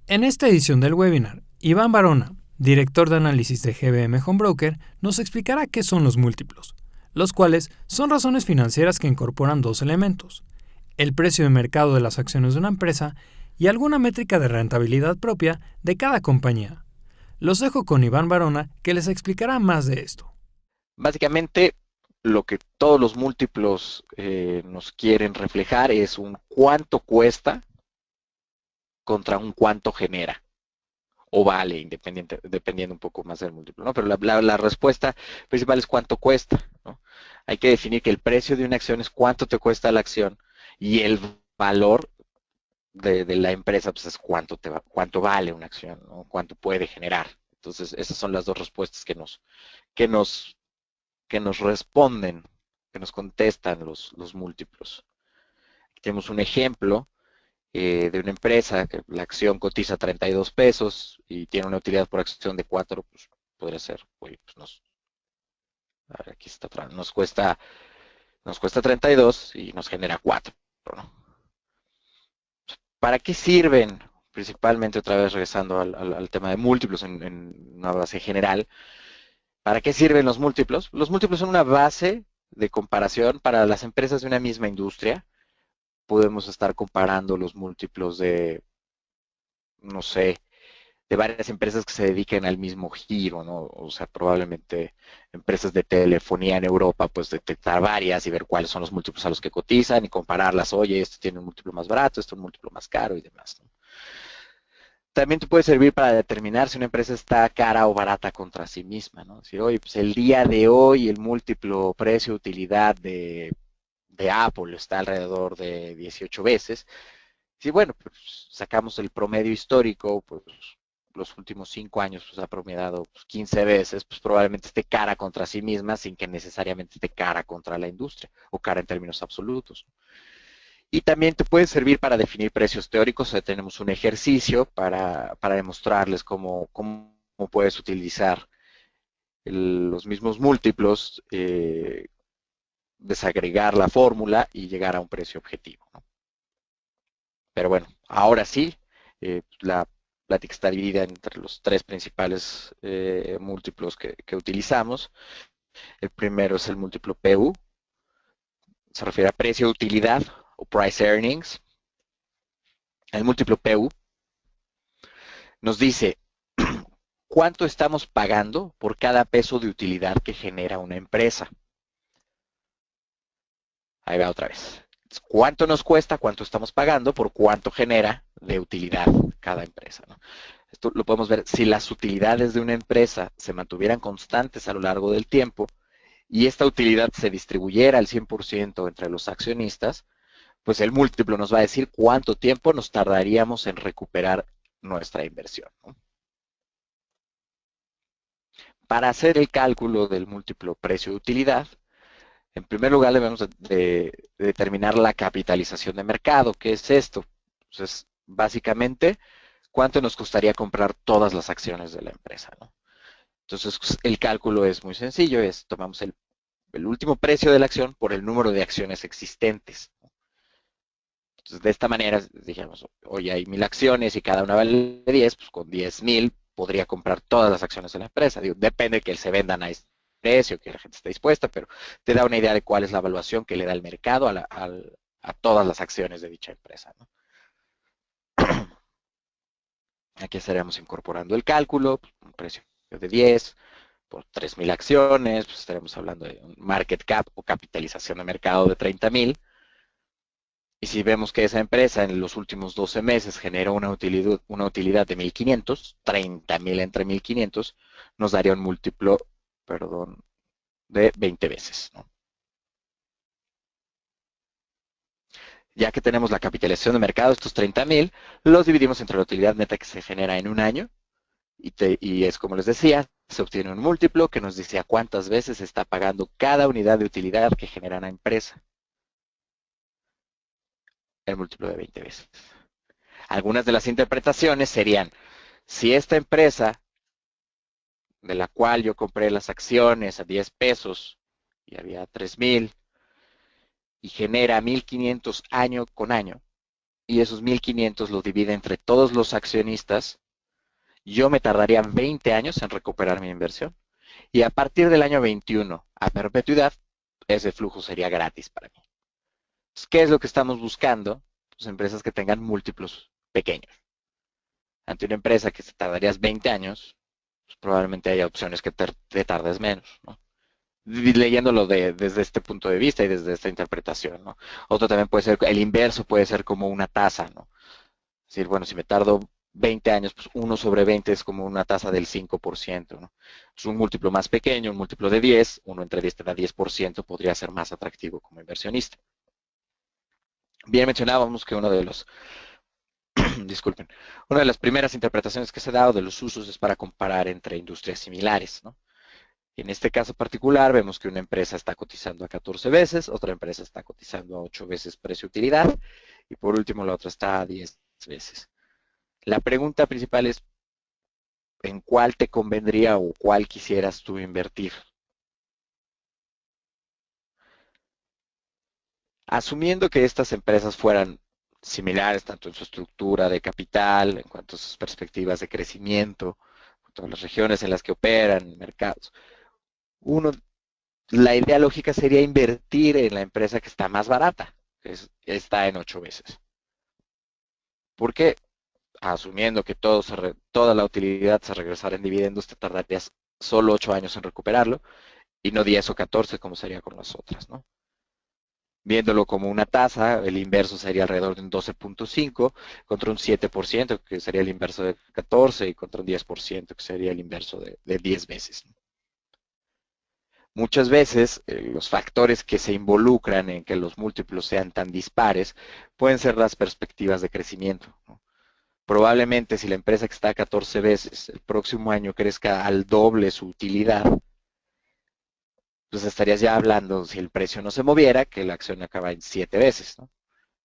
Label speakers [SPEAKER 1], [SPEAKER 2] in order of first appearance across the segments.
[SPEAKER 1] En esta edición del webinar, Iván Barona, director de análisis de GBM Homebroker, nos explicará qué son los múltiplos, los cuales son razones financieras que incorporan dos elementos: el precio de mercado de las acciones de una empresa y alguna métrica de rentabilidad propia de cada compañía. Los dejo con Iván Barona, que les explicará más de esto.
[SPEAKER 2] Básicamente, lo que todos los múltiplos nos quieren reflejar es un cuánto cuesta contra un cuánto genera o vale, dependiendo un poco más del múltiplo, ¿no? Pero la respuesta principal es cuánto cuesta, ¿no? Hay que definir que el precio de una acción es cuánto te cuesta la acción y el valor de la empresa pues es cuánto vale una acción, ¿no? Cuánto puede generar. Entonces, esas son las dos respuestas que nos, que nos responden, que nos contestan los múltiplos. Aquí tenemos un ejemplo de una empresa que la acción cotiza 32 pesos y tiene una utilidad por acción de 4, pues podría ser, oye, pues a ver, aquí está, nos cuesta 32 y nos genera 4, ¿no? ¿Para qué sirven? Principalmente, otra vez regresando al tema de múltiplos en una base general, ¿para qué sirven los múltiplos? Los múltiplos son una base de comparación para las empresas de una misma industria. Podemos estar comparando los múltiplos de, no sé, de varias empresas que se dediquen al mismo giro, ¿no? O sea, probablemente empresas de telefonía en Europa, pues detectar varias y ver cuáles son los múltiplos a los que cotizan y compararlas. Oye, esto tiene un múltiplo más barato, esto un múltiplo más caro y demás, ¿no? También te puede servir para determinar si una empresa está cara o barata contra sí misma, ¿no? Si, oye, pues el día de hoy el múltiplo precio-utilidad de Apple está alrededor de 18 veces. Sí, bueno, pues sacamos el promedio histórico, pues los últimos 5 años pues, ha promediado pues, 15 veces, pues probablemente esté cara contra sí misma sin que necesariamente esté cara contra la industria o cara en términos absolutos. Y también te puede servir para definir precios teóricos. O sea, tenemos un ejercicio para demostrarles cómo puedes utilizar los mismos múltiplos, desagregar la fórmula y llegar a un precio objetivo, ¿no? Pero bueno, ahora sí, la plática está dividida entre los tres principales múltiplos que utilizamos. El primero es el múltiplo PU, se refiere a precio-utilidad o price earnings. El múltiplo PU nos dice cuánto estamos pagando por cada peso de utilidad que genera una empresa. Ahí va otra vez. ¿Cuánto nos cuesta? ¿Cuánto estamos pagando por cuánto genera de utilidad cada empresa, ¿no? Esto lo podemos ver si las utilidades de una empresa se mantuvieran constantes a lo largo del tiempo y esta utilidad se distribuyera al 100% entre los accionistas, pues el múltiplo nos va a decir cuánto tiempo nos tardaríamos en recuperar nuestra inversión, ¿no? Para hacer el cálculo del múltiplo precio-utilidad, en primer lugar debemos de determinar la capitalización de mercado. ¿Qué es esto? Pues básicamente cuánto nos costaría comprar todas las acciones de la empresa, ¿no? Entonces, el cálculo es muy sencillo, tomamos el último precio de la acción por el número de acciones existentes. Entonces, de esta manera, dijimos, hoy hay 1000 acciones y cada una vale 10, pues con 10,000 podría comprar todas las acciones de la empresa. Digo, depende que se vendan a este precio, que la gente esté dispuesta, pero te da una idea de cuál es la evaluación que le da el mercado a todas las acciones de dicha empresa, ¿no? Aquí estaríamos incorporando el cálculo, un precio de 10 por 3,000 acciones, pues estaremos hablando de un market cap o capitalización de mercado de 30,000. Y si vemos que esa empresa en los últimos 12 meses generó una utilidad de 1,500, 30,000 entre 1,500, nos daría un múltiplo, perdón, de 20 veces, ¿no? Ya que tenemos la capitalización de mercado, estos 30,000, los dividimos entre la utilidad neta que se genera en un año y es como les decía, se obtiene un múltiplo que nos dice a cuántas veces se está pagando cada unidad de utilidad que genera la empresa. El múltiplo de 20 veces. Algunas de las interpretaciones serían, si esta empresa de la cual yo compré las acciones a 10 pesos y había 3,000 y genera 1,500 año con año, y esos 1.500 lo divide entre todos los accionistas, yo me tardaría 20 años en recuperar mi inversión. Y a partir del año 21 a perpetuidad, ese flujo sería gratis para mí. Entonces, ¿qué es lo que estamos buscando? Pues empresas que tengan múltiplos pequeños. Ante una empresa que te tardarías 20 años, pues probablemente haya opciones que te tardes menos, ¿no? Leyéndolo desde este punto de vista y desde esta interpretación, ¿no? Otro también puede ser, el inverso puede ser como una tasa, ¿no? Es decir, bueno, si me tardo 20 años, pues 1/20 es como una tasa del 5%, ¿no? Es un múltiplo más pequeño, un múltiplo de 10, 1/10 te da 10%, podría ser más atractivo como inversionista. Bien mencionábamos que uno de los, disculpen, una de las primeras interpretaciones que se ha dado de los usos es para comparar entre industrias similares, ¿no? En este caso particular vemos que una empresa está cotizando a 14 veces, otra empresa está cotizando a 8 veces precio-utilidad y por último la otra está a 10 veces. La pregunta principal es, ¿en cuál te convendría o cuál quisieras tú invertir? Asumiendo que estas empresas fueran similares tanto en su estructura de capital, en cuanto a sus perspectivas de crecimiento, en cuanto a las regiones en las que operan, mercados. Uno, la idea lógica sería invertir en la empresa que está más barata, está en 8 veces. ¿Por qué? Asumiendo que toda la utilidad se regresara en dividendos, te tardarías solo 8 años en recuperarlo y no 10 o 14 como sería con las otras, ¿no? Viéndolo como una tasa, el inverso sería alrededor de un 12.5 contra un 7%, que sería el inverso de 14, y contra un 10%, que sería el inverso de 10 veces. Muchas veces los factores que se involucran en que los múltiplos sean tan dispares pueden ser las perspectivas de crecimiento, ¿no? Probablemente si la empresa que está a 14 veces el próximo año crezca al doble su utilidad, pues estarías ya hablando, si el precio no se moviera, que la acción acaba en 7 veces, ¿no?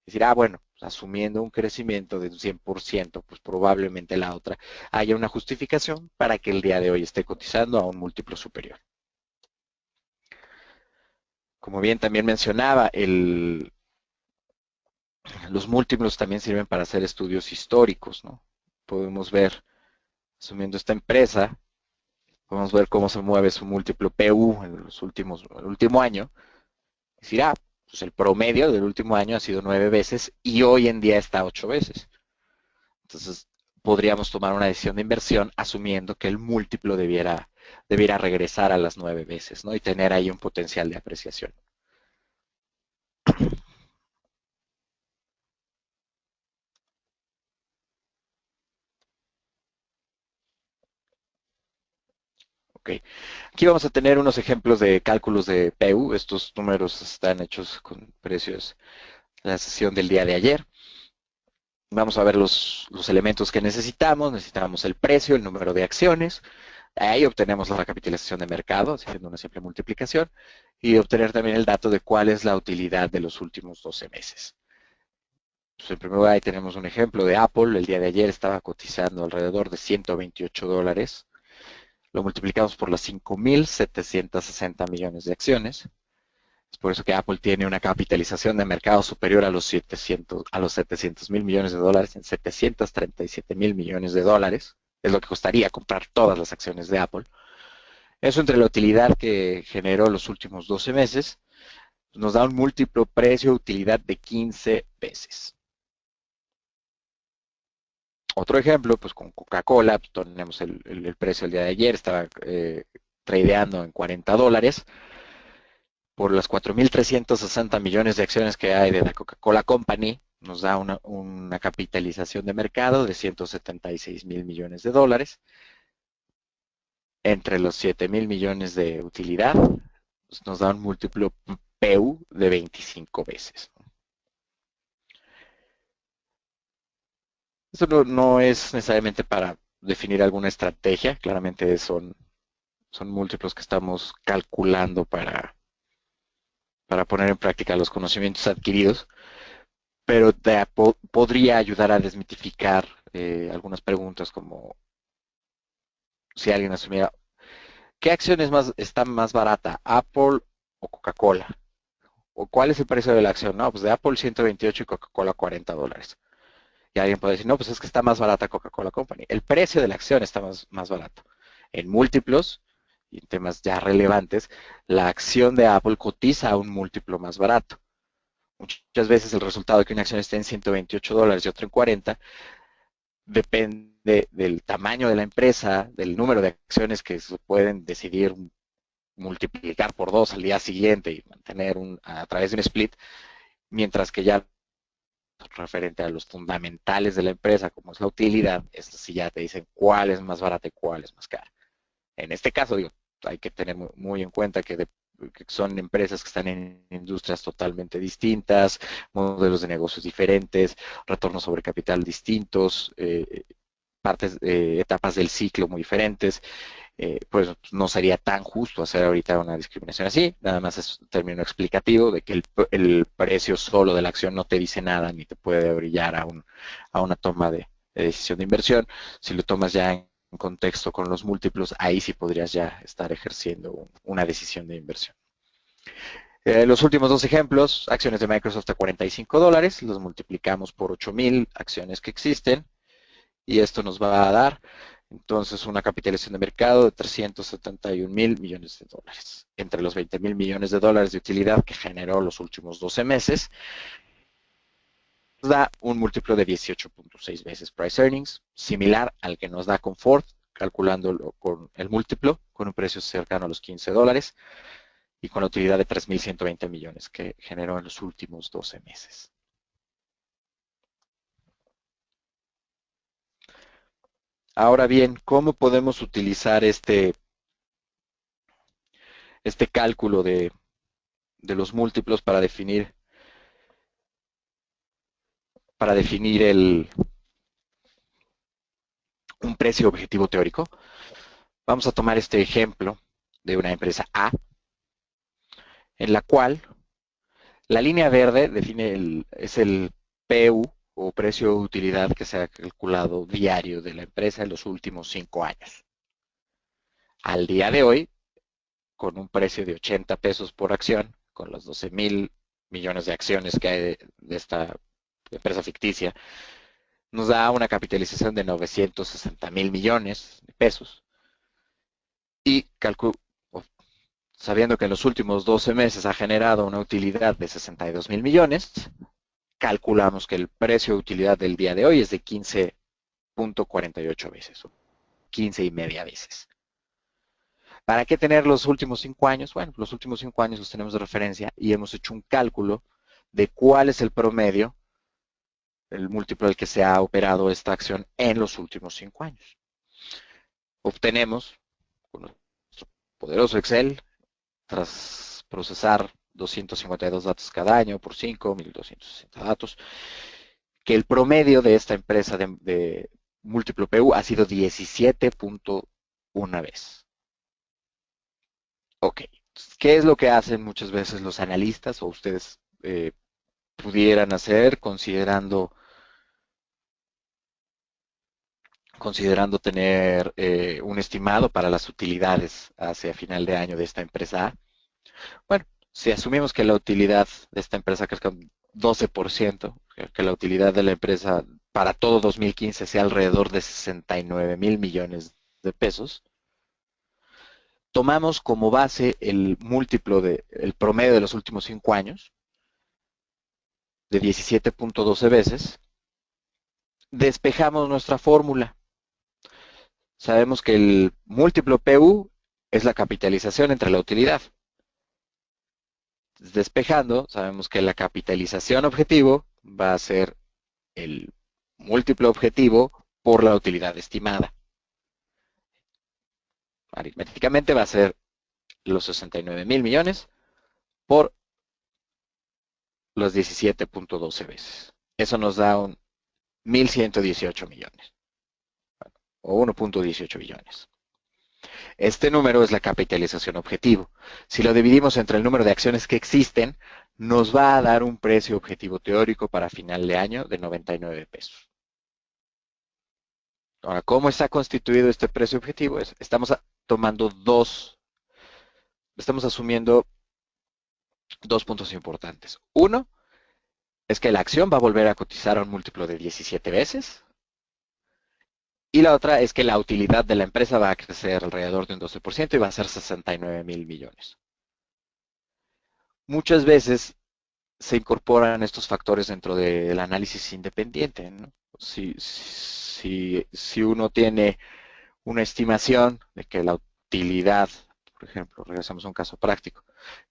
[SPEAKER 2] Decir, bueno, pues, asumiendo un crecimiento de un 100%, pues probablemente la otra haya una justificación para que el día de hoy esté cotizando a un múltiplo superior. Como bien también mencionaba, los múltiplos también sirven para hacer estudios históricos, ¿no? Podemos ver, asumiendo esta empresa, podemos ver cómo se mueve su múltiplo PU en el último año. Decir, pues el promedio del último año ha sido 9 veces y hoy en día está 8 veces. Entonces, podríamos tomar una decisión de inversión asumiendo que el múltiplo debiera regresar a las 9 veces, ¿no? Y tener ahí un potencial de apreciación. Ok. Aquí vamos a tener unos ejemplos de cálculos de PU. Estos números están hechos con precios de la sesión del día de ayer. Vamos a ver los elementos que necesitamos. Necesitamos el precio, el número de acciones. Ahí obtenemos la capitalización de mercado, haciendo una simple multiplicación. Y obtener también el dato de cuál es la utilidad de los últimos 12 meses. Pues en primer lugar, ahí tenemos un ejemplo de Apple. El día de ayer estaba cotizando alrededor de $128. Lo multiplicamos por las 5.760 millones de acciones. Es por eso que Apple tiene una capitalización de mercado superior a los 700 mil millones de dólares, en 737 mil millones de dólares. Es lo que costaría comprar todas las acciones de Apple. Eso entre la utilidad que generó los últimos 12 meses, nos da un múltiplo precio-utilidad de 15 veces. Otro ejemplo, pues con Coca-Cola, pues tenemos el precio del día de ayer, estaba tradeando en $40 por las 4.360 millones de acciones que hay de la Coca-Cola Company, nos da una capitalización de mercado de 176 mil millones de dólares. Entre los 7 mil millones de utilidad, pues nos da un múltiplo PU de 25 veces. Eso no es necesariamente para definir alguna estrategia, claramente son múltiplos que estamos calculando para poner en práctica los conocimientos adquiridos, pero podría ayudar a desmitificar algunas preguntas como si alguien asumiera, ¿qué acciones está más barata, Apple o Coca-Cola? ¿O cuál es el precio de la acción? No, pues de Apple 128 y Coca-Cola $40. Y alguien puede decir, no, pues es que está más barata Coca-Cola Company. El precio de la acción está más barato. En múltiplos, y en temas ya relevantes, la acción de Apple cotiza a un múltiplo más barato. Muchas veces el resultado de que una acción esté en $128 y otra en 40 depende del tamaño de la empresa, del número de acciones que se pueden decidir multiplicar por 2 al día siguiente y mantener a través de un split, mientras que ya referente a los fundamentales de la empresa, como es la utilidad, esto sí ya te dicen cuál es más barata y cuál es más cara. En este caso, digo, hay que tener muy en cuenta que son empresas que están en industrias totalmente distintas, modelos de negocios diferentes, retornos sobre capital distintos, etapas del ciclo muy diferentes. Pues no sería tan justo hacer ahorita una discriminación así, nada más es un término explicativo de que el precio solo de la acción no te dice nada ni te puede brillar a una toma de decisión de inversión. Si lo tomas ya en contexto con los múltiplos, ahí sí podrías ya estar ejerciendo una decisión de inversión. Los últimos dos ejemplos, acciones de Microsoft a $45, los multiplicamos por 8,000 acciones que existen y esto nos va a dar entonces una capitalización de mercado de 371 mil millones de dólares. Entre los 20 mil millones de dólares de utilidad que generó los últimos 12 meses, nos da un múltiplo de 18.6 veces price earnings, similar al que nos da con Ford, calculándolo con el múltiplo, con un precio cercano a los $15 y con la utilidad de 3.120 millones que generó en los últimos 12 meses. Ahora bien, ¿cómo podemos utilizar este cálculo de los múltiplos para definir un precio objetivo teórico? Vamos a tomar este ejemplo de una empresa A, en la cual la línea verde es el PU o precio de utilidad que se ha calculado diario de la empresa en los últimos 5 años. Al día de hoy, con un precio de 80 pesos por acción, con los 12,000 millones de acciones que hay de esta empresa ficticia, nos da una capitalización de 960,000 millones de pesos. Y sabiendo que en los últimos 12 meses ha generado una utilidad de 62,000 millones, calculamos que el precio de utilidad del día de hoy es de 15.48 veces, o 15 y media veces. ¿Para qué tener los últimos 5 años? Bueno, los últimos 5 años los tenemos de referencia y hemos hecho un cálculo de cuál es el promedio, el múltiplo al que se ha operado esta acción en los últimos 5 años. Obtenemos, con nuestro poderoso Excel, tras procesar 252 datos cada año por 5, 1,260 datos, que el promedio de esta empresa de múltiplo PU ha sido 17.1 vez. Ok, ¿qué es lo que hacen muchas veces los analistas o ustedes pudieran hacer considerando tener un estimado para las utilidades hacia final de año de esta empresa A? Bueno, si asumimos que la utilidad de esta empresa crezca un 12%, que la utilidad de la empresa para todo 2015 sea alrededor de 69,000 millones de pesos, tomamos como base el el promedio de los últimos 5 años, de 17.12 veces, despejamos nuestra fórmula. Sabemos que el múltiplo PU es la capitalización entre la utilidad. Despejando, sabemos que la capitalización objetivo va a ser el múltiplo objetivo por la utilidad estimada. Aritméticamente va a ser los 69,000 millones por los 17.12 veces. Eso nos da un 1,118 millones o 1.18 billones. Este número es la capitalización objetivo. Si lo dividimos entre el número de acciones que existen, nos va a dar un precio objetivo teórico para final de año de 99 pesos. Ahora, ¿cómo está constituido este precio objetivo? Estamos asumiendo dos puntos importantes. Uno, es que la acción va a volver a cotizar a un múltiplo de 17 veces. Y la otra es que la utilidad de la empresa va a crecer alrededor de un 12% y va a ser 69,000 millones. Muchas veces se incorporan estos factores dentro del análisis independiente, ¿no? Si uno tiene una estimación de que la utilidad, por ejemplo, regresamos a un caso práctico,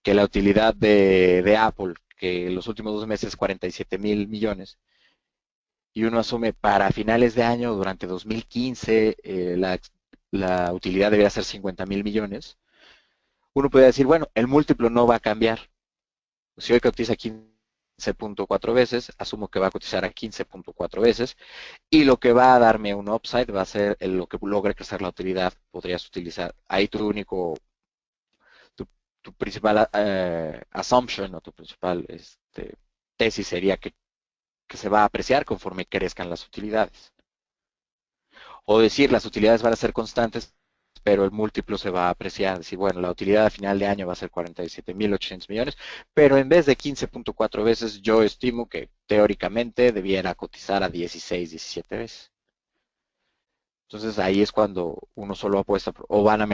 [SPEAKER 2] que la utilidad de Apple, que en los últimos 2 meses 47,000 millones, y uno asume para finales de año, durante 2015, la utilidad debería ser 50,000 millones, uno puede decir, bueno, el múltiplo no va a cambiar. Si hoy cotiza 15,4 veces, asumo que va a cotizar a 15,4 veces, y lo que va a darme un upside va a ser lo que logre crecer la utilidad. Podrías utilizar ahí tu, tu principal assumption o tu principal tesis sería que se va a apreciar conforme crezcan las utilidades. O decir, las utilidades van a ser constantes, pero el múltiplo se va a apreciar. Decir, bueno, la utilidad a final de año va a ser 47,800 millones, pero en vez de 15,4 veces, yo estimo que teóricamente debiera cotizar a 16, 17 veces. Entonces ahí es cuando uno solo apuesta o van a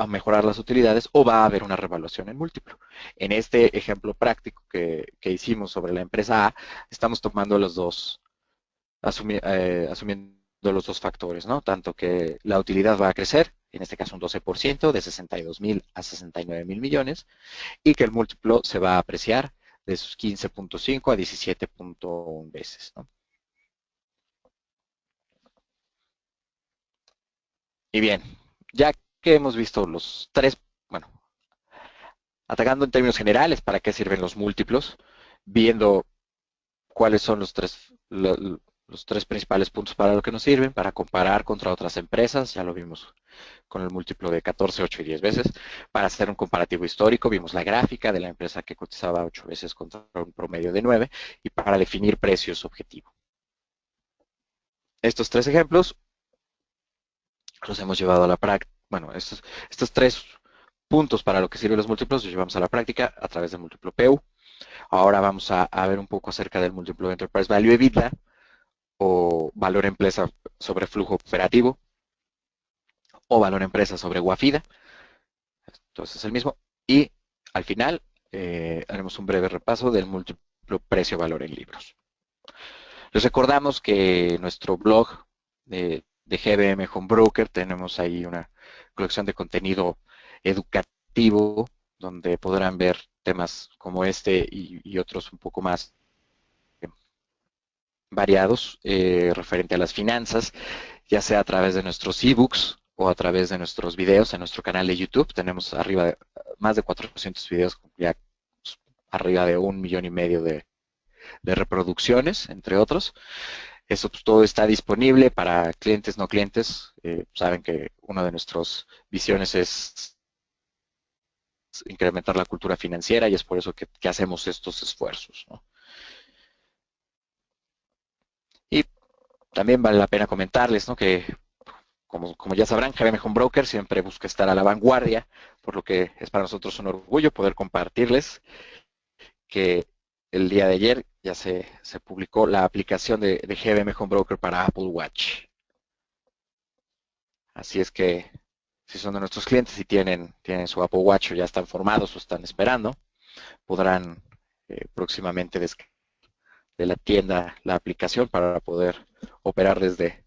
[SPEAKER 2] mejorar las utilidades o va a haber una revaluación en múltiplo. En este ejemplo práctico que hicimos sobre la empresa A, estamos tomando los dos, asumiendo los dos factores, ¿no? Tanto que la utilidad va a crecer, en este caso un 12%, de 62,000 a 69,000 millones, y que el múltiplo se va a apreciar de sus 15,5 a 17,1 veces, ¿no? Y bien, ya que hemos visto los tres, bueno, atacando en términos generales para qué sirven los múltiplos, viendo cuáles son los tres principales puntos para lo que nos sirven, para comparar contra otras empresas, ya lo vimos con el múltiplo de 14, 8 y 10 veces, para hacer un comparativo histórico, vimos la gráfica de la empresa que cotizaba 8 veces contra un promedio de 9, y para definir precios objetivo. Estos tres ejemplos los hemos llevado a la práctica, bueno, estos tres puntos para lo que sirven los múltiplos los llevamos a la práctica a través del múltiplo PU. Ahora vamos a ver un poco acerca del múltiplo Enterprise Value EBITDA o valor empresa sobre flujo operativo o valor empresa sobre Guafida. Entonces es el mismo. Y al final haremos un breve repaso del múltiplo precio-valor en libros. Les recordamos que nuestro blog de GBM Home Broker tenemos ahí una colección de contenido educativo donde podrán ver temas como este y otros un poco más variados referente a las finanzas, ya sea a través de nuestros ebooks o a través de nuestros videos en nuestro canal de YouTube. Tenemos arriba de más de 400 videos, ya arriba de 1,5 millones de reproducciones, entre otros. Eso pues, todo está disponible para clientes, no clientes. Saben que una de nuestras visiones es incrementar la cultura financiera y es por eso que hacemos estos esfuerzos, ¿no? Y también vale la pena comentarles, ¿no?, que como ya sabrán, GBM Home Broker siempre busca estar a la vanguardia, por lo que es para nosotros un orgullo poder compartirles que el día de ayer ya se publicó la aplicación de GBM Home Broker para Apple Watch. Así es que si son de nuestros clientes y tienen su Apple Watch o ya están formados o están esperando, podrán próximamente descargar de la tienda la aplicación para poder operar desde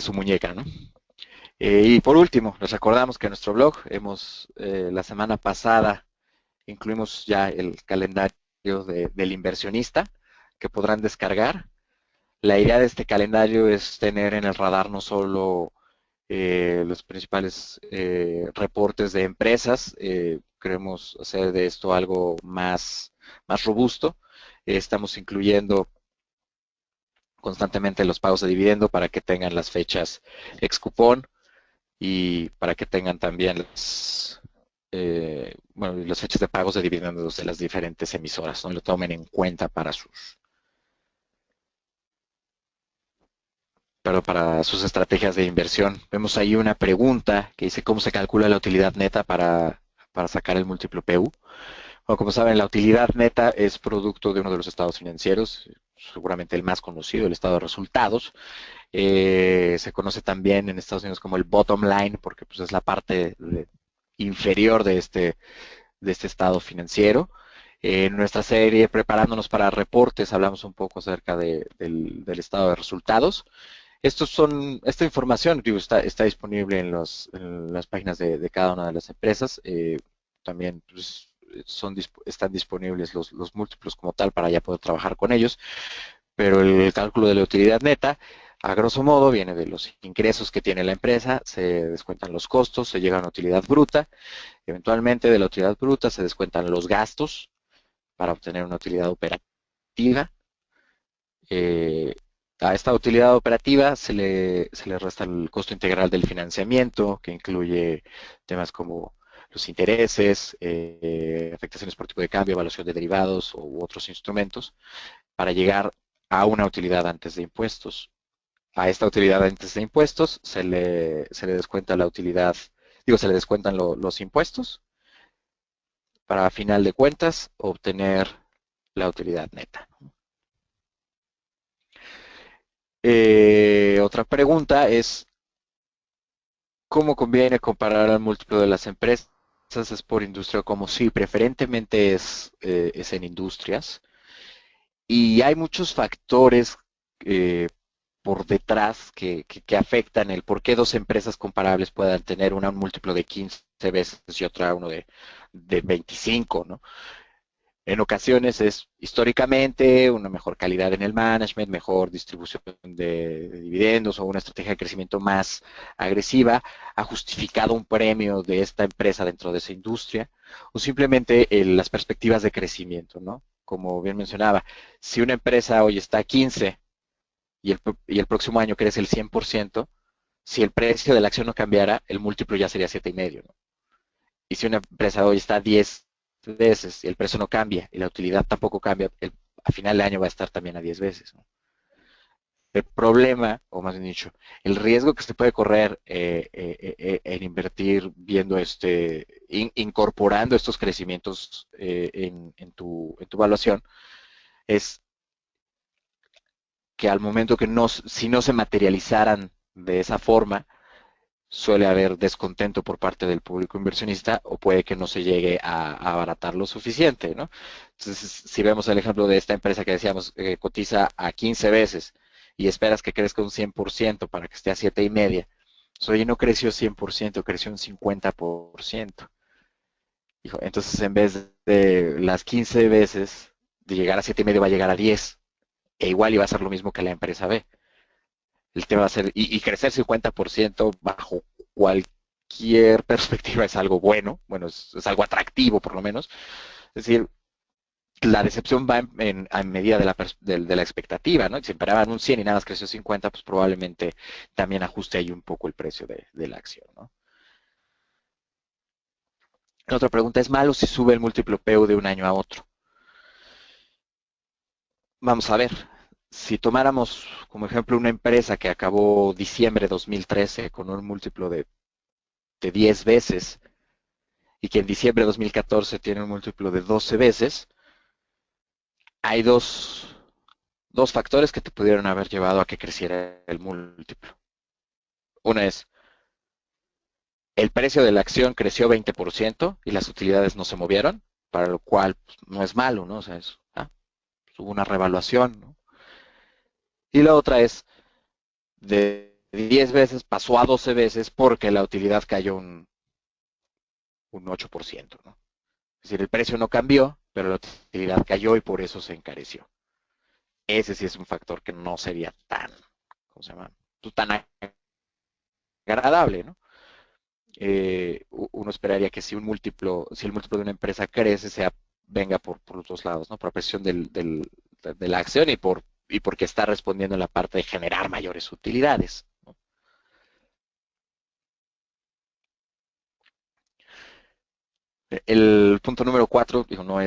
[SPEAKER 2] su muñeca, ¿no? Y por último, les recordamos que en nuestro blog la semana pasada incluimos ya el calendario del inversionista que podrán descargar. La idea de este calendario es tener en el radar no solo los principales reportes de empresas, queremos hacer de esto algo más robusto. Estamos incluyendo constantemente los pagos de dividendo para que tengan las fechas ex cupón y para que tengan también las fechas de pagos de dividendos de las diferentes emisoras, ¿no? Y lo tomen en cuenta para sus estrategias de inversión. Vemos ahí una pregunta que dice cómo se calcula la utilidad neta para sacar el múltiplo PU. Bueno, como saben, la utilidad neta es producto de uno de los estados financieros, seguramente el más conocido, el estado de resultados. Se conoce también en Estados Unidos como el bottom line, porque pues, es la parte inferior de este estado financiero. En nuestra serie, preparándonos para reportes, hablamos un poco acerca del estado de resultados. Esta información digo, está disponible en las páginas de cada una de las empresas. También pues, están disponibles los múltiplos como tal para ya poder trabajar con ellos, pero el cálculo de la utilidad neta, a grosso modo, viene de los ingresos que tiene la empresa, se descuentan los costos, se llega a una utilidad bruta, eventualmente de la utilidad bruta se descuentan los gastos para obtener una utilidad operativa. Eh, a esta utilidad operativa se le resta el costo integral del financiamiento, que incluye temas como los intereses, afectaciones por tipo de cambio, evaluación de derivados u otros instrumentos, para llegar a una utilidad antes de impuestos. A esta utilidad antes de impuestos se le descuenta la utilidad, digo, se le descuentan los impuestos para a final de cuentas obtener la utilidad neta. Otra pregunta es, ¿cómo conviene comparar el múltiplo de las empresas? ¿Es por industria como sí? Preferentemente es en industrias. Y hay muchos factores eh, por detrás que afectan el por qué dos empresas comparables puedan tener una un múltiplo de 15 veces y otra uno de 25, ¿no? En ocasiones es históricamente una mejor calidad en el management, mejor distribución de dividendos o una estrategia de crecimiento más agresiva ha justificado un premio de esta empresa dentro de esa industria o simplemente las perspectivas de crecimiento, ¿no? Como bien mencionaba, si una empresa hoy está a 15 y el próximo año crece el 100%, si el precio de la acción no cambiara, el múltiplo ya sería 7,5, ¿no? Y si una empresa hoy está 10 veces y el precio no cambia y la utilidad tampoco cambia, a final de año va a estar también a 10 veces, ¿no? El problema, o más bien dicho, el riesgo que se puede correr en invertir viendo incorporando estos crecimientos en tu evaluación es que al momento que no, si no se materializaran de esa forma, suele haber descontento por parte del público inversionista o puede que no se llegue a abaratar lo suficiente, ¿no? Entonces, si vemos el ejemplo de esta empresa que decíamos cotiza a 15 veces y esperas que crezca un 100% para que esté a 7,5, pues, oye, no creció 100%, creció un 50%. Entonces, en vez de las 15 veces de llegar a 7,5 va a llegar a 10, e igual iba a ser lo mismo que la empresa B. El tema va a ser, y crecer 50% bajo cualquier perspectiva es algo bueno, es algo atractivo por lo menos. Es decir, la decepción va en medida de la expectativa, ¿no? Si esperaban un 100 y nada más creció 50, pues probablemente también ajuste ahí un poco el precio de la acción, ¿no? Otra pregunta, ¿es malo si sube el múltiplo PU de un año a otro? Vamos a ver, si tomáramos como ejemplo una empresa que acabó diciembre de 2013 con un múltiplo de 10 veces y que en diciembre de 2014 tiene un múltiplo de 12 veces, hay dos factores que te pudieron haber llevado a que creciera el múltiplo. Una es, el precio de la acción creció 20% y las utilidades no se movieron, para lo cual pues, no es malo, ¿no? O sea, pues, hubo una revaluación, ¿no? Y la otra es, de 10 veces pasó a 12 veces porque la utilidad cayó un 8%, ¿no? Es decir, el precio no cambió, pero la utilidad cayó y por eso se encareció. Ese sí es un factor que no sería tan, ¿cómo se llama? Tan agradable, ¿no? Uno esperaría que si el múltiplo de una empresa crece, venga por los dos lados, ¿no? Por la presión de la acción y porque está respondiendo en la parte de generar mayores utilidades, ¿no? El punto número 4, digo, no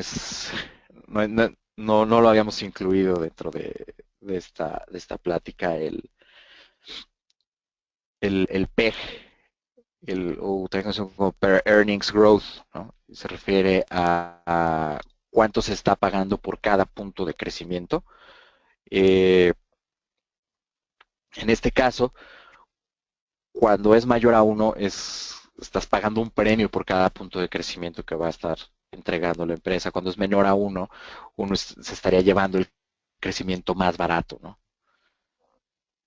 [SPEAKER 2] lo habíamos incluido dentro de esta plática, el PEG, o también conocido como per earnings growth, ¿no? Se refiere a cuánto se está pagando por cada punto de crecimiento. Eh, en este caso, cuando es mayor a uno, estás pagando un premio por cada punto de crecimiento que va a estar entregando la empresa. Cuando es menor a uno, se estaría llevando el crecimiento más barato, ¿no?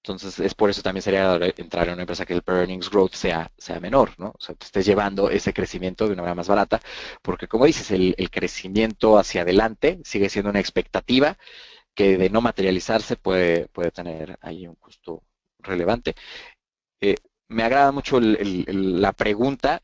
[SPEAKER 2] Entonces, es por eso también sería entrar en una empresa que el per earnings growth sea menor, ¿no? O sea, te estés llevando ese crecimiento de una manera más barata, porque como dices, el crecimiento hacia adelante sigue siendo una expectativa que de no materializarse puede tener ahí un costo relevante. Eh, Me agrada mucho la pregunta.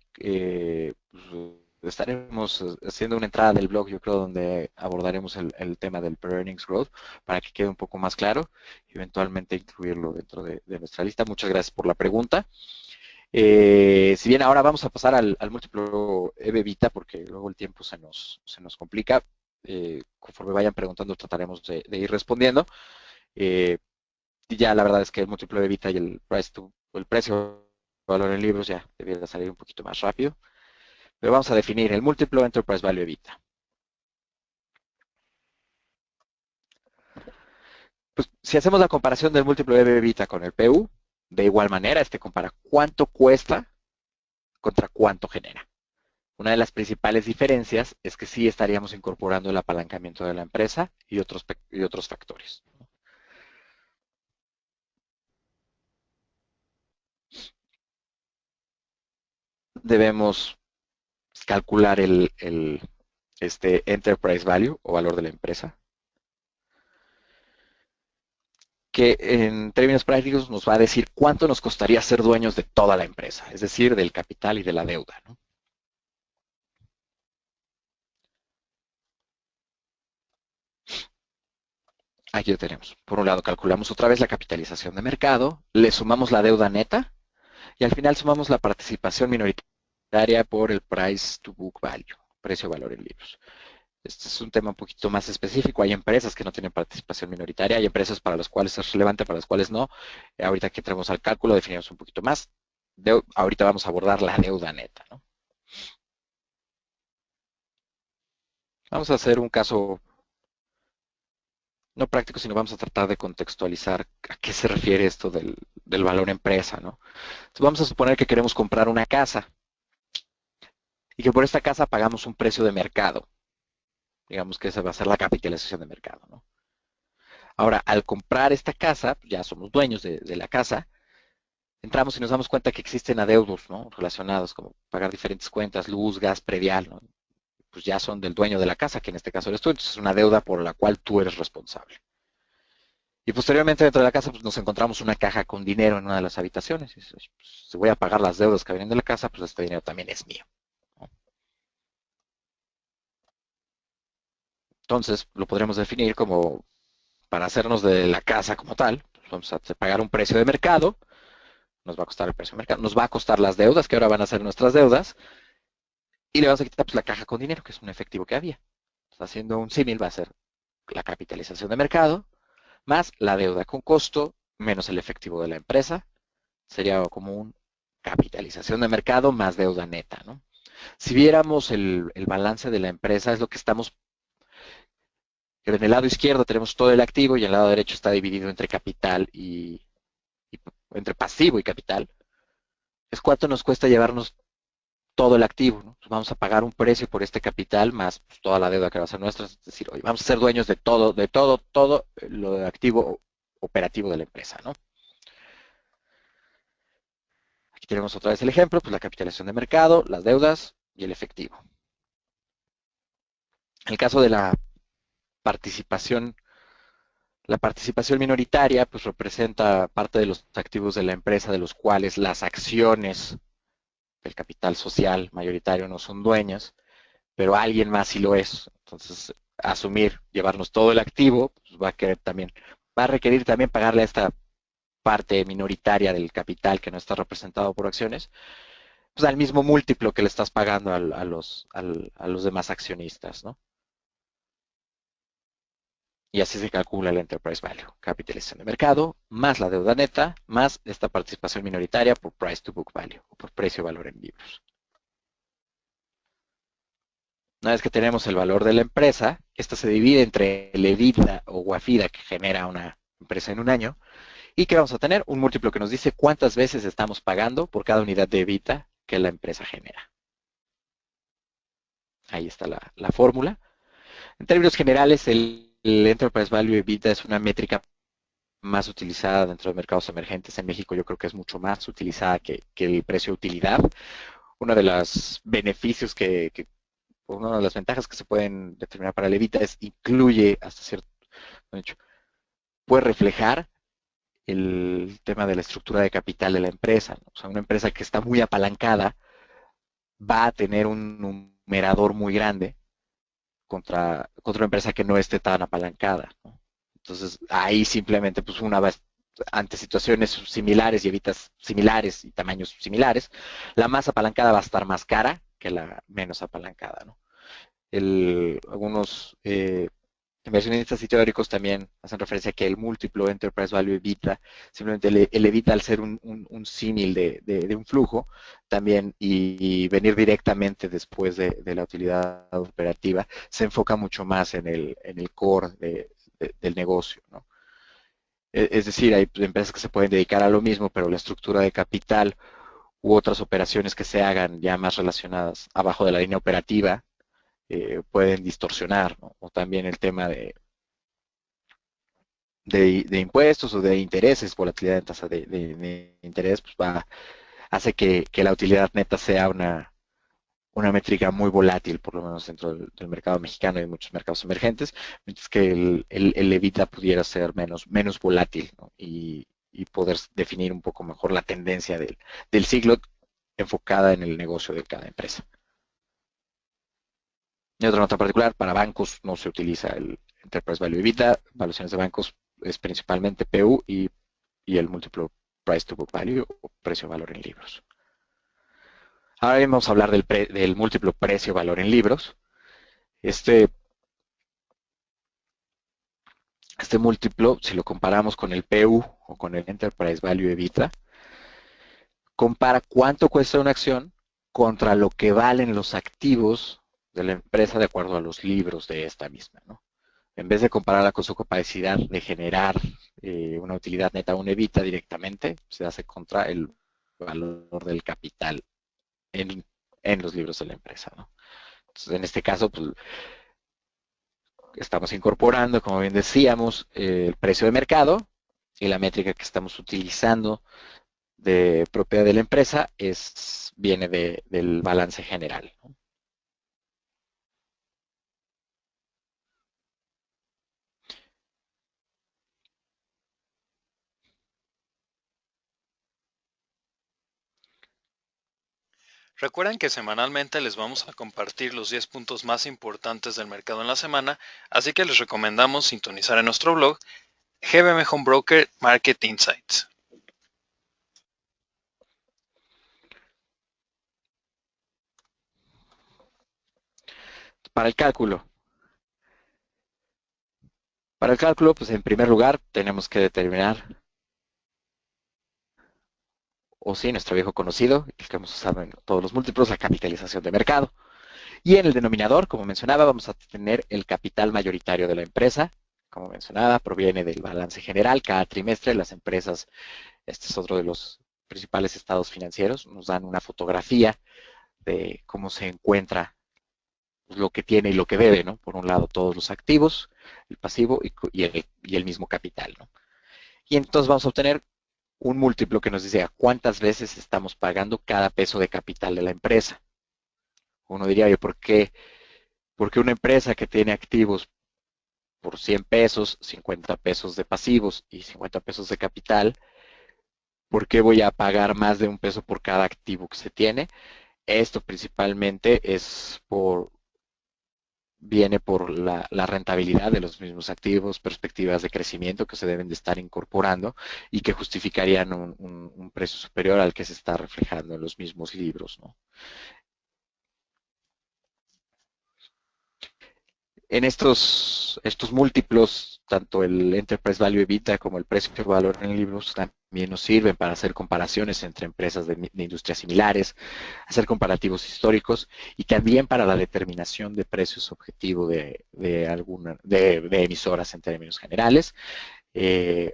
[SPEAKER 2] Estaremos haciendo una entrada del blog, yo creo, donde abordaremos el tema del per earnings growth para que quede un poco más claro y eventualmente incluirlo dentro de nuestra lista. Muchas gracias por la pregunta. Si bien ahora vamos a pasar al múltiplo EV/EBITDA, porque luego el tiempo se nos complica. Conforme vayan preguntando, trataremos de ir respondiendo. Eh, y ya la verdad es que el múltiplo de Evita y el precio valor en libros ya debería salir un poquito más rápido. Pero vamos a definir el múltiplo Enterprise Value Evita. Pues si hacemos la comparación del múltiplo de Evita con el PU, de igual manera, este compara cuánto cuesta contra cuánto genera. Una de las principales diferencias es que sí estaríamos incorporando el apalancamiento de la empresa y otros factores. Debemos calcular este Enterprise Value o valor de la empresa, que en términos prácticos nos va a decir cuánto nos costaría ser dueños de toda la empresa, es decir, del capital y de la deuda, ¿no? Aquí lo tenemos. Por un lado, calculamos otra vez la capitalización de mercado, le sumamos la deuda neta y al final sumamos la participación minoritaria por el price to book value, precio-valor en libros. Este es un tema un poquito más específico. Hay empresas que no tienen participación minoritaria, hay empresas para las cuales es relevante, para las cuales no. Ahorita que entremos al cálculo, definimos un poquito más. Ahorita vamos a abordar la deuda neta, ¿no? Vamos a hacer un caso no práctico, sino vamos a tratar de contextualizar a qué se refiere esto del valor empresa, ¿no? Entonces vamos a suponer que queremos comprar una casa y que por esta casa pagamos un precio de mercado. Digamos que esa va a ser la capitalización de mercado, ¿no? Ahora, al comprar esta casa, ya somos dueños de la casa, entramos y nos damos cuenta que existen adeudos, ¿no? Relacionados, como pagar diferentes cuentas, luz, gas, predial, ¿no? Pues ya son del dueño de la casa, que en este caso eres tú, entonces es una deuda por la cual tú eres responsable. Y posteriormente dentro de la casa pues, nos encontramos una caja con dinero en una de las habitaciones. Y pues, si voy a pagar las deudas que vienen de la casa, pues este dinero también es mío, ¿no? Entonces lo podremos definir como para hacernos de la casa como tal, pues, vamos a pagar un precio de mercado, nos va a costar el precio de mercado, nos va a costar las deudas, que ahora van a ser nuestras deudas, y le vamos a quitar pues, la caja con dinero, que es un efectivo que había. Entonces, haciendo un símil va a ser la capitalización de mercado más la deuda con costo menos el efectivo de la empresa. Sería como un capitalización de mercado más deuda neta, ¿no? Si viéramos el balance de la empresa, es lo que estamos, en el lado izquierdo tenemos todo el activo y en el lado derecho está dividido entre capital y entre pasivo y capital. Es cuánto nos cuesta llevarnos todo el activo, ¿no? Pues vamos a pagar un precio por este capital más pues, toda la deuda que va a ser nuestra, es decir, oye, vamos a ser dueños de todo lo de activo operativo de la empresa, ¿no? Aquí tenemos otra vez el ejemplo, pues la capitalización de mercado, las deudas y el efectivo. En el caso de participación, la participación minoritaria, pues representa parte de los activos de la empresa de los cuales las acciones del capital social mayoritario no son dueñas, pero alguien más sí lo es. Entonces, asumir, llevarnos todo el activo, pues va a requerir también pagarle a esta parte minoritaria del capital que no está representado por acciones, pues al mismo múltiplo que le estás pagando a los demás accionistas, ¿no? Y así se calcula el Enterprise Value, capitalización de mercado, más la deuda neta, más esta participación minoritaria por Price to Book Value, o por precio-valor en libros. Una vez que tenemos el valor de la empresa, esto se divide entre el EBITDA o WAFIDA que genera una empresa en un año, y que vamos a tener un múltiplo que nos dice cuántas veces estamos pagando por cada unidad de EBITDA que la empresa genera. Ahí está la fórmula. En términos generales, el Enterprise Value EBITDA es una métrica más utilizada dentro de mercados emergentes. En México yo creo que es mucho más utilizada que el precio de utilidad. Uno de los beneficios una de las ventajas que se pueden determinar para el EBITDA es incluye hasta cierto hecho, puede reflejar el tema de la estructura de capital de la empresa, ¿no? O sea, una empresa que está muy apalancada va a tener un numerador muy grande contra una empresa que no esté tan apalancada, ¿no? Entonces, ahí simplemente, pues una va ante situaciones similares y evitas similares y tamaños similares, la más apalancada va a estar más cara que la menos apalancada, ¿no? Algunos inversionistas y teóricos también hacen referencia a que el múltiplo Enterprise Value EBITDA, simplemente el EBITDA al ser un símil de un flujo, también y venir directamente después de la utilidad operativa, se enfoca mucho más en el core del negocio, ¿no? Es decir, hay empresas que se pueden dedicar a lo mismo, pero la estructura de capital u otras operaciones que se hagan ya más relacionadas abajo de la línea operativa pueden distorsionar, ¿no? O también el tema de impuestos o de intereses, volatilidad en tasa de interés, pues hace que la utilidad neta sea una métrica muy volátil, por lo menos dentro del mercado mexicano y de muchos mercados emergentes, mientras que el EBITDA pudiera ser menos volátil, ¿no? Y poder definir un poco mejor la tendencia del ciclo enfocada en el negocio de cada empresa. Y otra nota particular, para bancos no se utiliza el Enterprise Value EBITDA, valuaciones de bancos es principalmente PU y el múltiplo Price to Book Value o precio-valor en libros. Ahora vamos a hablar del múltiplo precio-valor en libros. Este, este múltiplo, si lo comparamos con el PU o con el Enterprise Value EBITDA, compara cuánto cuesta una acción contra lo que valen los activos de la empresa de acuerdo a los libros de esta misma, ¿no? En vez de compararla con su capacidad de generar una utilidad neta o un EBITDA directamente, se hace contra el valor del capital en los libros de la empresa, ¿no? Entonces, en este caso, pues, estamos incorporando, como bien decíamos, el precio de mercado y la métrica que estamos utilizando de propiedad de la empresa viene del balance general, ¿no?
[SPEAKER 1] Recuerden que semanalmente les vamos a compartir los 10 puntos más importantes del mercado en la semana, así que les recomendamos sintonizar en nuestro blog GBM Home Broker Market Insights.
[SPEAKER 2] Para el cálculo. Para el cálculo, pues en primer lugar tenemos que determinar, o sí, nuestro viejo conocido, el que hemos usado en todos los múltiplos, la capitalización de mercado. Y en el denominador, como mencionaba, vamos a tener el capital mayoritario de la empresa. Como mencionaba, proviene del balance general. Cada trimestre las empresas, este es otro de los principales estados financieros, nos dan una fotografía de cómo se encuentra lo que tiene y lo que debe, ¿no? Por un lado, todos los activos, el pasivo y el mismo capital, ¿no? Y entonces vamos a obtener un múltiplo que nos dice cuántas veces estamos pagando cada peso de capital de la empresa. Uno diría, oye, ¿por qué una empresa que tiene activos por 100 pesos, 50 pesos de pasivos y 50 pesos de capital, ¿por qué voy a pagar más de un peso por cada activo que se tiene? Esto principalmente viene por la rentabilidad de los mismos activos, perspectivas de crecimiento que se deben de estar incorporando y que justificarían un precio superior al que se está reflejando en los mismos libros, ¿no? estos múltiplos, tanto el Enterprise Value EBITDA como el precio por valor en libros, también nos sirven para hacer comparaciones entre empresas de industrias similares, hacer comparativos históricos y también para la determinación de precios objetivo de emisoras en términos generales.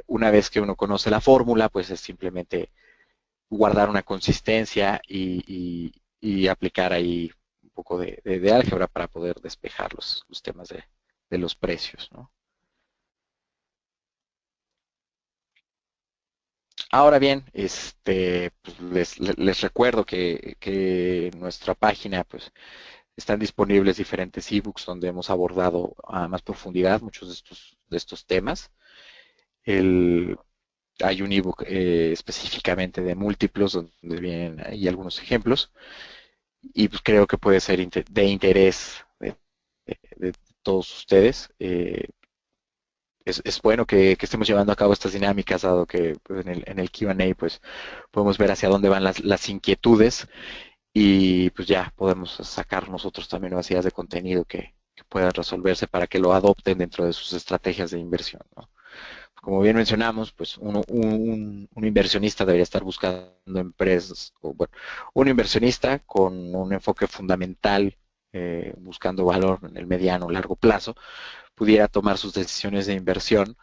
[SPEAKER 2] Una vez que uno conoce la fórmula, pues es simplemente guardar una consistencia y aplicar ahí un poco de álgebra para poder despejar los temas de los precios, ¿no? Ahora bien, pues les recuerdo que en nuestra página pues, están disponibles diferentes ebooks donde hemos abordado a más profundidad muchos de estos temas. El, Hay un ebook específicamente de múltiplos donde vienen ahí algunos ejemplos y pues creo que puede ser de interés de todos ustedes. Es bueno que estemos llevando a cabo estas dinámicas, dado que pues, en el Q&A pues, podemos ver hacia dónde van las inquietudes y pues ya podemos sacar nosotros también nuevas ideas de contenido que puedan resolverse para que lo adopten dentro de sus estrategias de inversión, ¿no? Como bien mencionamos, pues un inversionista debería estar buscando empresas, o bueno, un inversionista con un enfoque fundamental, buscando valor en el mediano o largo plazo, pudiera tomar sus decisiones de inversión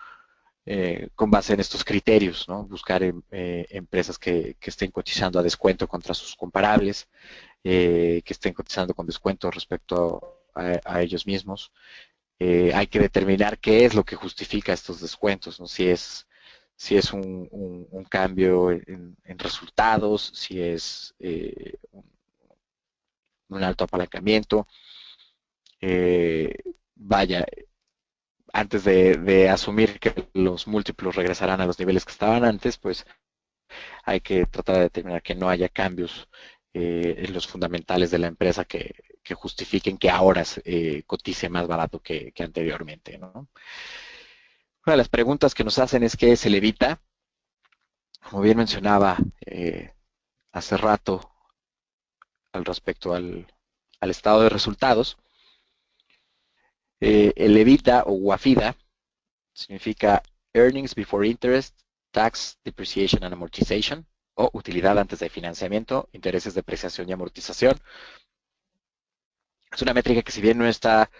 [SPEAKER 2] con base en estos criterios, ¿no? Buscar empresas que estén cotizando a descuento contra sus comparables, que estén cotizando con descuento respecto a ellos mismos. Hay que determinar qué es lo que justifica estos descuentos, ¿no? Si es un cambio en resultados, si es un alto apalancamiento. Eh, Vaya, antes de asumir que los múltiplos regresarán a los niveles que estaban antes, pues hay que tratar de determinar que no haya cambios en los fundamentales de la empresa que justifiquen que ahora cotice más barato que anteriormente, ¿no? Una de las preguntas que nos hacen es qué se le evita. Como bien mencionaba hace rato al respecto al estado de resultados, el EBITDA o WAFIDA significa Earnings Before Interest, Tax, Depreciation and Amortization, o utilidad antes de financiamiento, intereses, depreciación y amortización. Es una métrica que si bien no está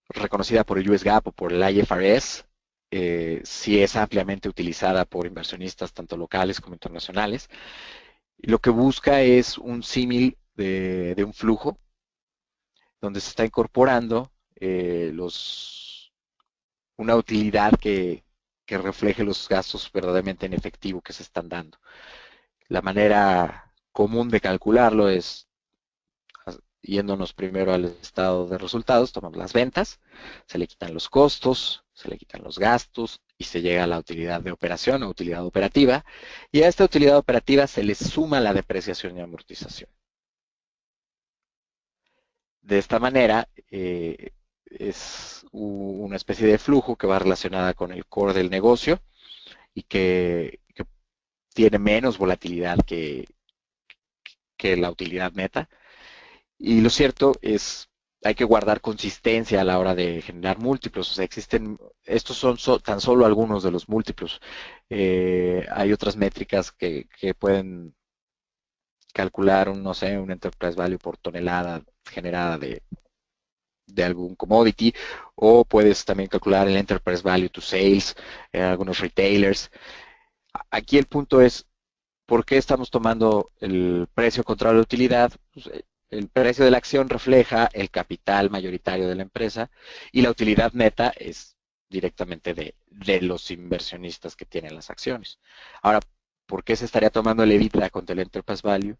[SPEAKER 2] reconocida por el US GAAP o por el IFRS, sí es ampliamente utilizada por inversionistas tanto locales como internacionales. Y lo que busca es un símil de un flujo donde se está incorporando una utilidad que refleje los gastos verdaderamente en efectivo que se están dando. La manera común de calcularlo es yéndonos primero al estado de resultados, tomamos las ventas, se le quitan los costos, se le quitan los gastos y se llega a la utilidad de operación o utilidad operativa, y a esta utilidad operativa se le suma la depreciación y amortización. De esta manera, es una especie de flujo que va relacionada con el core del negocio y que tiene menos volatilidad que la utilidad neta. Y lo cierto es, hay que guardar consistencia a la hora de generar múltiplos. O sea, estos son tan solo algunos de los múltiplos. Hay otras métricas que pueden calcular no sé, un enterprise value por tonelada generada de algún commodity, o puedes también calcular el enterprise value to sales, algunos retailers. Aquí el punto es, ¿por qué estamos tomando el precio contra la utilidad? Pues, el precio de la acción refleja el capital mayoritario de la empresa y la utilidad neta es directamente de los inversionistas que tienen las acciones. Ahora, ¿por qué se estaría tomando el EBITDA contra el enterprise value?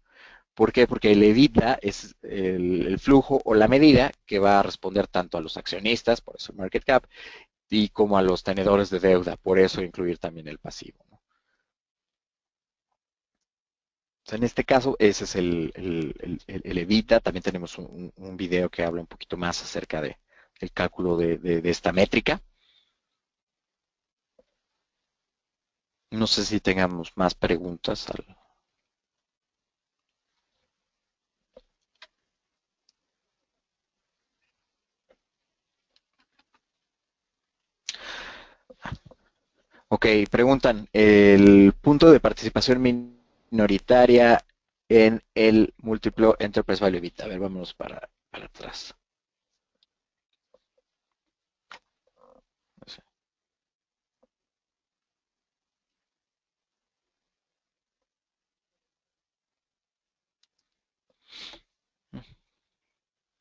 [SPEAKER 2] ¿Por qué? Porque el EBITDA es el flujo o la medida que va a responder tanto a los accionistas, por eso el market cap, y como a los tenedores de deuda, por eso incluir también el pasivo, ¿no? O sea, en este caso, ese es el EBITDA. También tenemos un video que habla un poquito más acerca del cálculo de esta métrica. No sé si tengamos más preguntas. Ok, preguntan, el punto de participación minoritaria en el múltiplo Enterprise Value EBITDA. A ver, vámonos para atrás.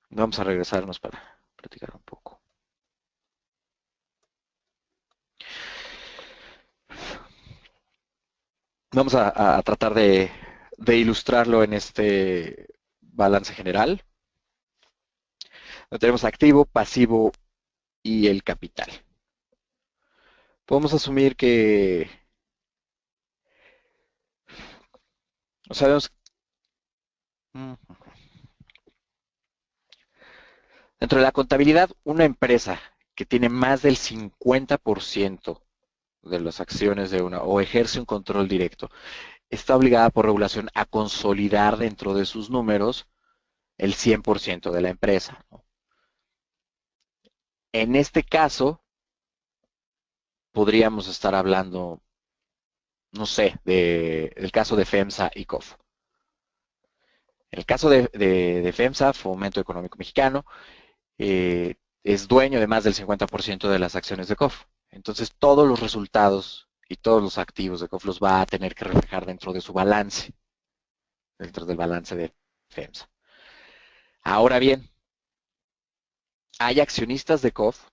[SPEAKER 2] Vamos a regresarnos para platicar un poco. Vamos a tratar de ilustrarlo en este balance general. Tenemos activo, pasivo y el capital. Podemos asumir que, sabemos, dentro de la contabilidad, una empresa que tiene más del 50% de las acciones de una o ejerce un control directo, está obligada por regulación a consolidar dentro de sus números el 100% de la empresa, ¿no? En este caso, podríamos estar hablando, no sé, del caso de FEMSA y COF. En el caso de FEMSA, Fomento Económico Mexicano, es dueño de más del 50% de las acciones de COF. Entonces, todos los resultados y todos los activos de COF los va a tener que reflejar dentro de su balance, dentro del balance de FEMSA. Ahora bien, hay accionistas de COF,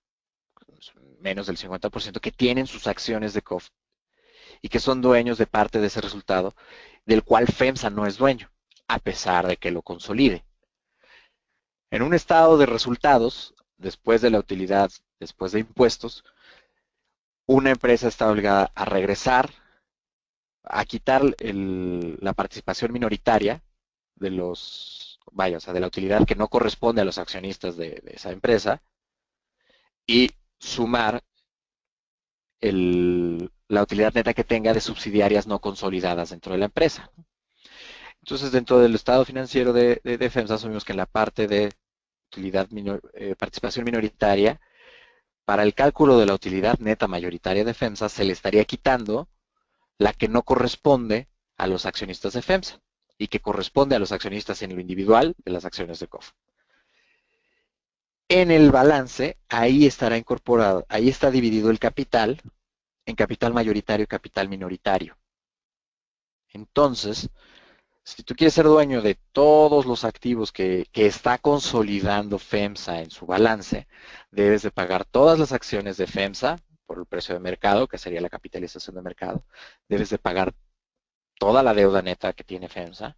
[SPEAKER 2] menos del 50%, que tienen sus acciones de COF y que son dueños de parte de ese resultado, del cual FEMSA no es dueño, a pesar de que lo consolide. En un estado de resultados, después de la utilidad, después de impuestos, una empresa está obligada a regresar, a quitar la participación minoritaria de o sea, de la utilidad que no corresponde a los accionistas de esa empresa y sumar la utilidad neta que tenga de subsidiarias no consolidadas dentro de la empresa. Entonces, dentro del estado financiero de FEMSA, asumimos que en la parte de participación minoritaria, para el cálculo de la utilidad neta mayoritaria de FEMSA, se le estaría quitando la que no corresponde a los accionistas de FEMSA y que corresponde a los accionistas en lo individual de las acciones de COF. En el balance, ahí estará incorporado, ahí está dividido el capital en capital mayoritario y capital minoritario. Entonces, si tú quieres ser dueño de todos los activos que está consolidando FEMSA en su balance, debes de pagar todas las acciones de FEMSA por el precio de mercado, que sería la capitalización de mercado. Debes de pagar toda la deuda neta que tiene FEMSA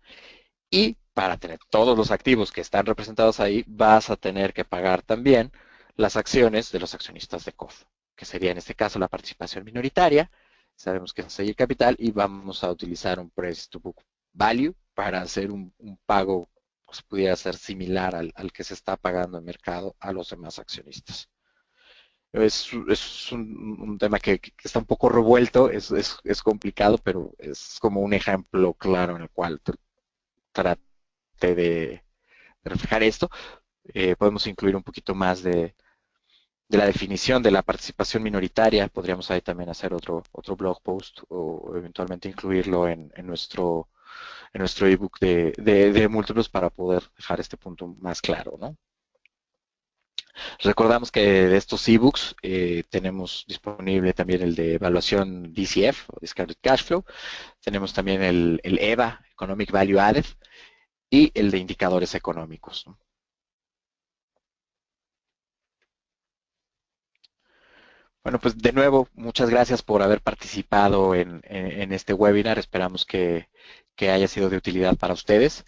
[SPEAKER 2] y para tener todos los activos que están representados ahí, vas a tener que pagar también las acciones de los accionistas de COF, que sería en este caso la participación minoritaria. Sabemos que es el capital y vamos a utilizar un price to book value para hacer un pago, pues pudiera ser similar al que se está pagando en mercado a los demás accionistas. Es un tema que está un poco revuelto, es complicado, pero es como un ejemplo claro en el cual trate de reflejar esto. Podemos incluir un poquito más de la definición de la participación minoritaria. Podríamos ahí también hacer otro blog post o eventualmente incluirlo en nuestro ebook de múltiplos para poder dejar este punto más claro, ¿no? Recordamos que de estos ebooks tenemos disponible también el de evaluación DCF, o Discounted Cash Flow. Tenemos también el EVA, Economic Value Added, y el de indicadores económicos, ¿no? Bueno, pues de nuevo, muchas gracias por haber participado en este webinar. Esperamos que haya sido de utilidad para ustedes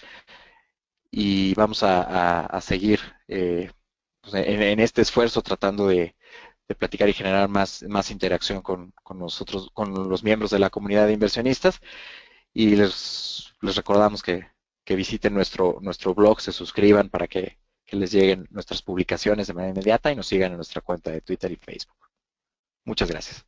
[SPEAKER 2] y vamos a seguir pues en este esfuerzo tratando de platicar y generar más interacción con nosotros, con los miembros de la comunidad de inversionistas. Y les recordamos que visiten nuestro blog, se suscriban para que les lleguen nuestras publicaciones de manera inmediata y nos sigan en nuestra cuenta de Twitter y Facebook. Muchas gracias.